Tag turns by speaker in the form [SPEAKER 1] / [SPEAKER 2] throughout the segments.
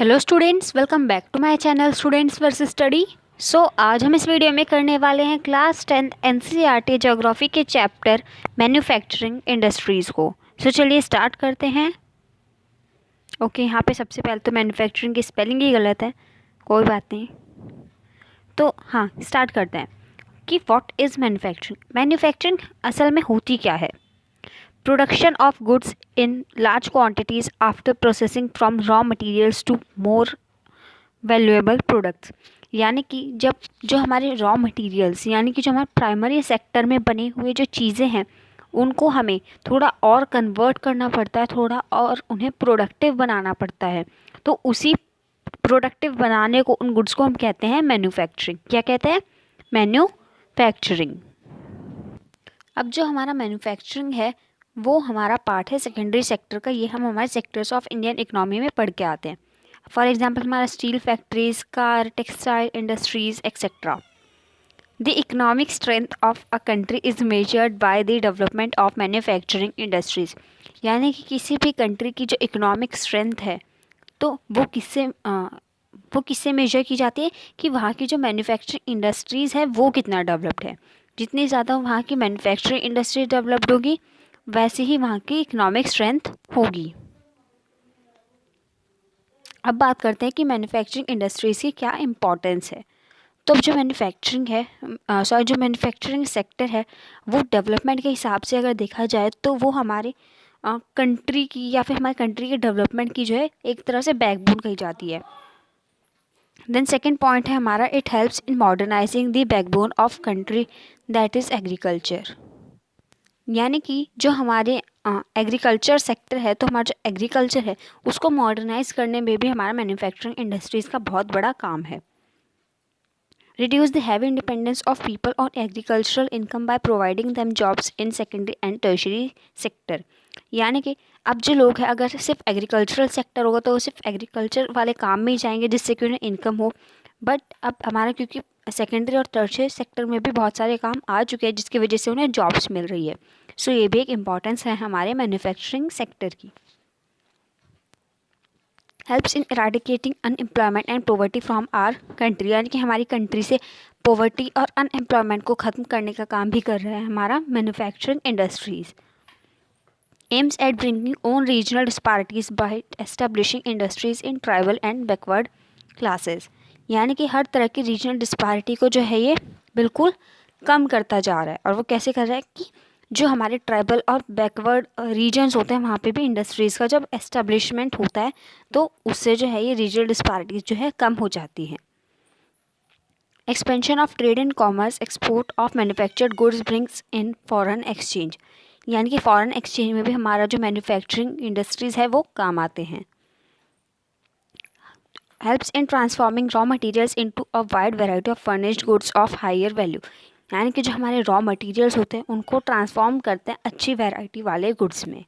[SPEAKER 1] Hello students, welcome back to my channel students versus study. आज हम इस video में करने वाले हैं क्लास 10th एनसीईआरटी ज्योग्राफी के चैप्टर मैन्युफैक्चरिंग इंडस्ट्रीज़ को। चलिए स्टार्ट करते हैं। ओके, यहाँ पे सबसे पहले तो मैन्युफैक्चरिंग की स्पेलिंग ही गलत है, कोई बात नहीं। तो हाँ, स्टार्ट करते हैं कि व्हाट इज़ मैन्युफैक्चरिंग। मैन्युफैक्चरिंग असल में होती क्या है? Production of goods in large quantities after processing from raw materials to more valuable products। यानी कि जब जो हमारे रॉ मटेरियल्स यानी कि जो हमारे प्राइमरी सेक्टर में बने हुए जो चीज़ें हैं उनको हमें थोड़ा और कन्वर्ट करना पड़ता है, थोड़ा और उन्हें प्रोडक्टिव बनाना पड़ता है। तो उसी प्रोडक्टिव बनाने को, उन गुड्स को हम कहते हैं मैन्युफैक्चरिंग। क्या कहते हैं? मैन्युफैक्चरिंग। अब जो हमारा मैन्युफैक्चरिंग है वो हमारा पार्ट है सेकेंडरी सेक्टर का। ये हम हमारे सेक्टर्स ऑफ इंडियन इकोनॉमी में पढ़ के आते हैं। फॉर एग्जांपल हमारा steel factories, car, textile industries etcetera. The economic strength of a country is measured by the development of manufacturing industries. यानी कि किसी भी कंट्री की जो इकोनॉमिक स्ट्रेंथ है तो वो किससे मेजर की जाती है कि वहाँ की जो मैन्युफैक्चरिंग इंडस्ट्रीज़ है वो कितना डेवलप्ड है। जितनी ज़्यादा वहाँ की मैन्युफैक्चरिंग इंडस्ट्री डेवलप्ड होगी वैसे ही वहाँ की इकोनॉमिक स्ट्रेंथ होगी। अब बात करते हैं कि मैन्युफैक्चरिंग इंडस्ट्रीज़ की क्या इम्पोर्टेंस है। तो जो मैन्युफैक्चरिंग है जो मैन्युफैक्चरिंग सेक्टर है वो डेवलपमेंट के हिसाब से अगर देखा जाए तो वो हमारे कंट्री की या फिर हमारे कंट्री के डेवलपमेंट की जो है एक तरह से बैकबोन कही जाती है। देन सेकेंड पॉइंट है हमारा, it helps in modernising the backbone of country that is agriculture. यानी कि जो हमारे एग्रीकल्चर सेक्टर है तो हमारा जो एग्रीकल्चर है उसको मॉडर्नाइज करने में भी हमारा मैन्युफैक्चरिंग इंडस्ट्रीज़ का बहुत बड़ा काम है। Reduce the heavy dependence of people on agricultural income by providing them jobs in secondary and tertiary sector. यानी कि अब जो लोग हैं अगर सिर्फ एग्रीकल्चरल सेक्टर होगा तो वो सिर्फ एग्रीकल्चर वाले काम में ही जाएंगे जिससे कि उन्हें इनकम हो। बट अब हमारा क्योंकि सेकेंडरी और टर्शरी सेक्टर में भी बहुत सारे काम आ चुके हैं जिसकी वजह से उन्हें जॉब्स मिल रही है। सो ये भी एक इम्पॉर्टेंस है हमारे मैन्युफैक्चरिंग सेक्टर की। Helps in eradicating unemployment and poverty from our country. यानी कि हमारी कंट्री से पॉवर्टी और अनएम्प्लॉयमेंट को ख़त्म करने का काम भी कर रहा है हमारा manufacturing industries. Aims at bringing on regional disparities by establishing industries in tribal and backward classes. यानी कि हर तरह की रीजनल डिस्पैरिटी को जो है ये बिल्कुल कम करता जा रहा है। और वो कैसे कर रहा है कि जो हमारे ट्राइबल और बैकवर्ड रीजन्स होते हैं वहाँ पे भी इंडस्ट्रीज़ का जब एस्टेब्लिशमेंट होता है तो उससे जो है ये रीजनल डिस्पैरिटीज जो है कम हो जाती हैं। Expansion of trade and commerce, export of manufactured goods brings in foreign exchange. यानी कि फॉरेन एक्सचेंज में भी हमारा जो मैन्युफैक्चरिंग इंडस्ट्रीज़ है वो काम आते हैं। Helps in transforming raw materials into a wide variety of furnished goods of higher value. यानी कि जो हमारे रॉ मटेरियल्स होते हैं उनको ट्रांसफॉर्म करते हैं अच्छी वैरायटी वाले गुड्स में।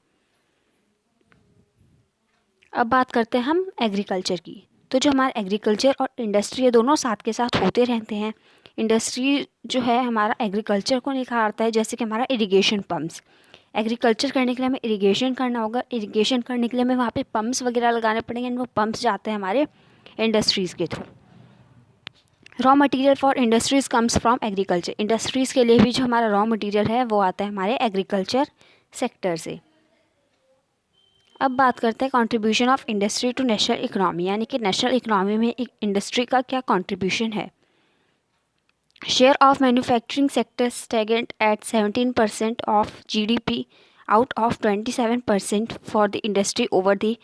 [SPEAKER 1] अब बात करते हैं हम एग्रीकल्चर की। तो जो हमारा एग्रीकल्चर और इंडस्ट्री है दोनों साथ के साथ होते रहते हैं। इंडस्ट्री जो है हमारा एग्रीकल्चर को निखारता है, जैसे कि हमारा इरिगेशन पम्प्स। एग्रीकल्चर करने के लिए हमें इरिगेशन करना होगा, इरिगेशन करने के लिए हमें वहाँ पे पम्प्स वगैरह लगाने पड़ेंगे, वो पम्प्स जाते हैं हमारे इंडस्ट्रीज़ के through. Raw material for industries comes from agriculture. Industries के लिए भी जो हमारा रॉ मटेरियल है वो आता है हमारे एग्रीकल्चर सेक्टर से। अब बात करते हैं contribution of industry to national economy. यानी कि नेशनल इकोनॉमी में एक इंडस्ट्री का क्या कंट्रीब्यूशन है। Share of manufacturing sector stagnant at 17% of GDP out of 27% for the industry over the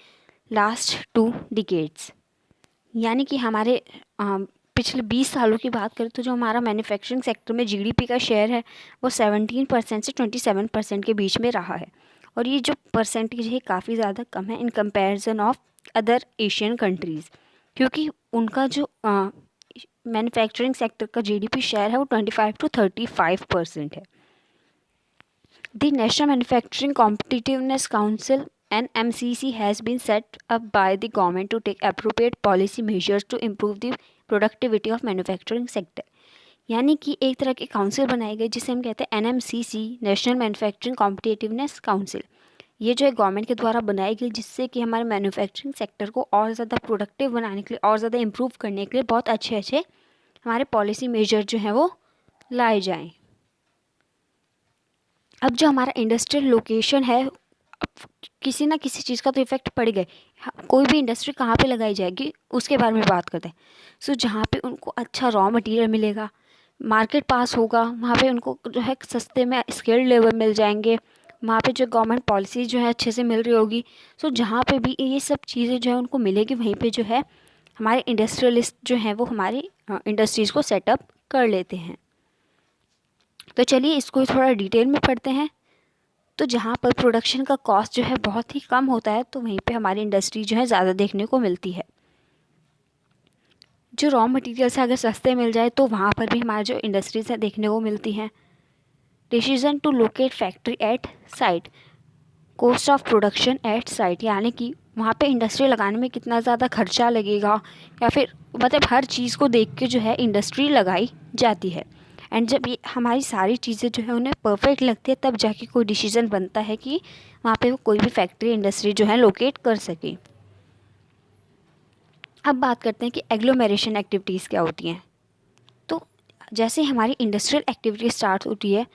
[SPEAKER 1] last 2 decades. यानी कि हमारे पिछले 20 सालों की बात करें तो जो हमारा मैन्युफैक्चरिंग सेक्टर में GDP का शेयर है वो 17% से 27% के बीच में रहा है। और ये जो परसेंटेज है काफ़ी ज़्यादा कम है in comparison of other Asian countries, क्योंकि उनका जो मैन्युफैक्चरिंग सेक्टर का GDP शेयर है वो 25 to 35% है। The national manufacturing competitiveness council NMCC has been set up by the government to take appropriate policy measures to improve the productivity of manufacturing sector। यानी कि एक तरह की काउंसिल बनाई गई जिसे हम कहते हैं NMCC, national manufacturing competitiveness council. ये जो है गवर्नमेंट के द्वारा बनाई गई, जिससे कि हमारे मैन्युफैक्चरिंग सेक्टर को और ज़्यादा प्रोडक्टिव बनाने के लिए, और ज़्यादा इम्प्रूव करने के लिए बहुत अच्छे अच्छे हमारे पॉलिसी मेजर जो हैं वो लाए जाएं। अब जो हमारा इंडस्ट्रियल लोकेशन है, किसी ना किसी चीज़ का तो इफ़ेक्ट पड़ गए। कोई भी इंडस्ट्री कहाँ पे लगाई जाएगी उसके बारे में बात करते हैं। सो जहाँ पे उनको अच्छा रॉ मटेरियल मिलेगा, मार्केट पास होगा, वहाँ पे उनको जो है सस्ते में स्किल्ड लेबर मिल जाएंगे, वहाँ पे जो गवर्नमेंट पॉलिसी जो है अच्छे से मिल रही होगी। सो जहाँ पे भी ये सब चीज़ें जो है उनको मिलेगी, वहीं पे जो है हमारे इंडस्ट्रियलिस्ट जो हैं वो हमारी इंडस्ट्रीज़ को सेटअप कर लेते हैं। तो चलिए इसको थोड़ा डिटेल में पढ़ते हैं। तो जहाँ पर प्रोडक्शन का कॉस्ट जो है बहुत ही कम होता है, तो वहीं पे हमारी इंडस्ट्री जो है ज़्यादा देखने को मिलती है। जो रॉ मटेरियल्स अगर सस्ते मिल जाए तो वहाँ पर भी हमारी जो इंडस्ट्रीज़ है देखने को मिलती हैं। Decision to locate factory at site, cost of production at site, यानी कि वहाँ पे इंडस्ट्री लगाने में कितना ज़्यादा खर्चा लगेगा, या फिर मतलब हर चीज़ को देख के जो है इंडस्ट्री लगाई जाती है। एंड जब ये हमारी सारी चीज़ें जो है उन्हें परफेक्ट लगती है, तब जाके कोई डिसीजन बनता है कि वहाँ पे वो कोई भी फैक्ट्री इंडस्ट्री जो है लोकेट कर सके। अब बात करते हैं कि एग्लोमेरेशन एक्टिविटीज़ क्या होती हैं। तो जैसे हमारी इंडस्ट्रियल एक्टिविटी स्टार्ट होती है,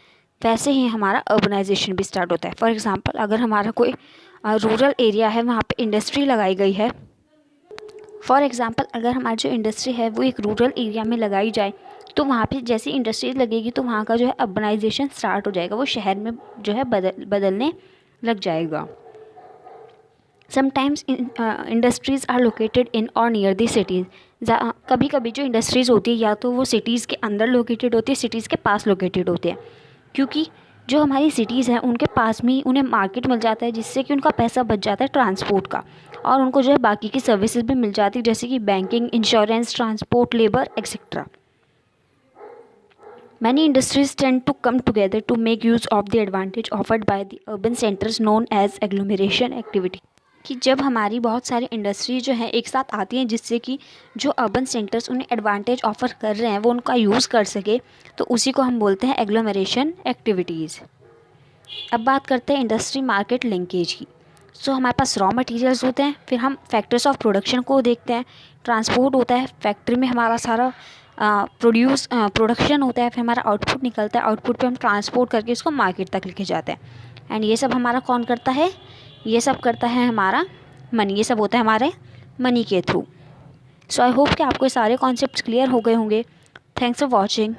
[SPEAKER 1] वैसे ही हमारा अर्बनाइजेशन भी स्टार्ट होता है। फॉर एग्ज़ाम्पल, अगर हमारा कोई रूरल एरिया है, वहाँ पे इंडस्ट्री लगाई गई है, फॉर एग्ज़ाम्पल अगर हमारी जो इंडस्ट्री है वो एक रूरल एरिया में लगाई जाए, तो वहाँ पे जैसी इंडस्ट्री लगेगी तो वहाँ का जो है अर्बनाइजेशन स्टार्ट हो जाएगा, वो शहर में जो है बदलने लग जाएगा। Sometimes industries are located in और नियर दी सिटीज़। कभी कभी जो इंडस्ट्रीज़ होती है या तो वो सिटीज़ के अंदर लोकेटेड होती है, सिटीज़ के पास लोकेटेड होते हैं, क्योंकि जो हमारी सिटीज़ हैं उनके पास में उन्हें मार्केट मिल जाता है, जिससे कि उनका पैसा बच जाता है ट्रांसपोर्ट का, और उनको जो है बाकी की सर्विसेज भी मिल जाती है, जैसे कि banking, insurance, transport, labour etcetera. Many industries tend to come together to make use of the advantage offered by the urban centers known as agglomeration activity। कि जब हमारी बहुत सारी इंडस्ट्री जो है एक साथ आती हैं, जिससे कि जो अर्बन सेंटर्स उन्हें एडवांटेज ऑफ़र कर रहे हैं वो उनका यूज़ कर सके, तो उसी को हम बोलते हैं एग्लोमरेशन एक्टिविटीज़। अब बात करते हैं इंडस्ट्री मार्केट लिंकेज की। सो हमारे पास रॉ मटेरियल्स होते हैं, फिर हम फैक्टर्स ऑफ प्रोडक्शन को देखते हैं, ट्रांसपोर्ट होता है, फैक्ट्री में हमारा सारा प्रोडक्शन होता है, फिर हमारा आउटपुट निकलता है, आउटपुट पे हम ट्रांसपोर्ट करके इसको मार्केट तक लेके जाते हैं। एंड ये सब हमारा कौन करता है? ये सब करता है हमारा मनी। ये सब होता है हमारे मनी के थ्रू। सो आई होप कि आपको सारे कॉन्सेप्ट्स क्लियर हो गए होंगे। Thanks for watching.